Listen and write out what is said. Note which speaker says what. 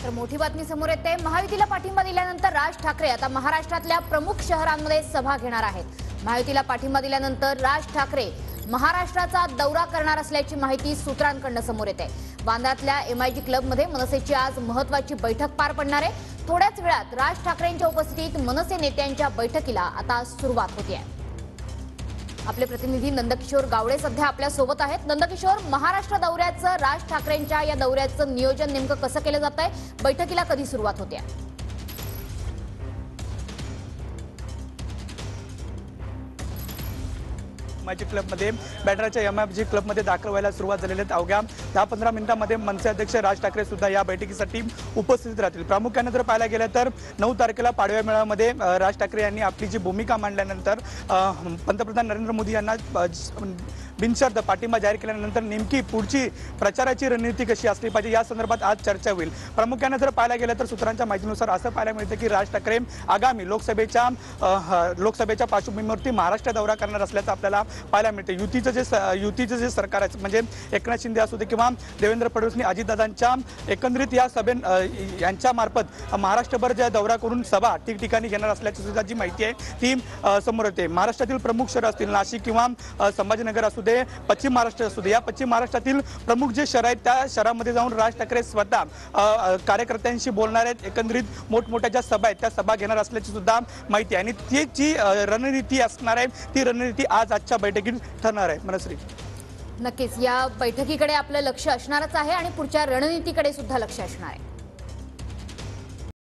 Speaker 1: तर मोठी बातमी समोर येते। महायुतीला पाठिंबा दिल्यानंतर राज ठाकरे आता महाराष्ट्रातल्या प्रमुख शहरांमध्ये सभा घेणार आहेत। महायुतीला पाठिंबा दिल्यानंतर राज ठाकरे महाराष्ट्राचा दौरा करणार असल्याची माहिती सूत्रांकडून समोर येते। बांद्रातल्या एमआयजी क्लबमध्ये मनसेची आज महत्त्वाची बैठक पार पडणार आहे। थोड्याच वेळात राज ठाकरेंच्या उपस्थितीत मनसे नेत्यांच्या बैठकीला आता सुरुवात होते आहे। आपले प्रतिनिधी नंदकिशोर गावडे सध्या आपल्या सोबत आहेत। नंदकिशोर, महाराष्ट्र दौऱ्याचं राज ठाकरेंच्या या दौऱ्याचं नियोजन नेमकं कसं केलं जात आहे? बैठकीला कधी सुरुवात होते आहे?
Speaker 2: एमआयजी क्लबमध्ये बॅटराच्या एमआयजी क्लबमध्ये दाखल व्हायला सुरुवात झालेली आहे। अवघ्या 10-15 मिनिटांमध्ये मनसे अध्यक्ष राज ठाकरे सुद्धा या बैठकीसाठी उपस्थित राहतील। प्रामुख्याने जर पाहायला गेलं तर 9 तारखेला पाडव्या मेळाव्यामध्ये राज ठाकरे यांनी आपली जी भूमिका मांडल्यानंतर पंतप्रधान नरेंद्र मोदी यांना बिनशर्त पाठिंबा जाहीर केल्यानंतर नेमकी पुढची प्रचाराची रणनीती कशी असली पाहिजे या संदर्भात आज चर्चा होईल। प्रामुख्याने जर पाहायला गेलं तर सूत्रांच्या माहितीनुसार असं पाहायला मिळतं की राज ठाकरे आगामी लोकसभेच्या पार्श्वभूमीवरती महाराष्ट्र दौरा करणार असल्याचं आपल्याला पाहायला मिळते। युतीचं जे सरकार आहे म्हणजे एकनाथ शिंदे असू दे किंवा देवेंद्र फडणवीस आणि अजितदादांच्या एकंदरीत या यांच्या मार्फत महाराष्ट्रभर ज्या दौरा करून सभा ठिकठिकाणी घेणार असल्याची सुद्धा जी माहिती आहे ती समोर येते। महाराष्ट्रातील प्रमुख शहर असतील नाशिक किंवा संभाजीनगर असू दे, पश्चिम महाराष्ट्र असू दे, या पश्चिम महाराष्ट्रातील प्रमुख जे शहर आहेत त्या शहरामध्ये जाऊन राज ठाकरे स्वतः कार्यकर्त्यांशी बोलणार आहेत। एकंदरीत मोठमोठ्या ज्या सभा आहेत त्या सभा घेणार असल्याची सुद्धा माहिती आहे आणि ती जी रणनीती असणार आहे ती रणनीती आजच्या बैठकीत ठरणार आहे। मनश्री,
Speaker 1: नक्कीच या बैठकीकडे आपलं लक्ष असणारच आहे आणि पुढच्या रणनीतीकडे सुद्धा लक्ष असणार आहे।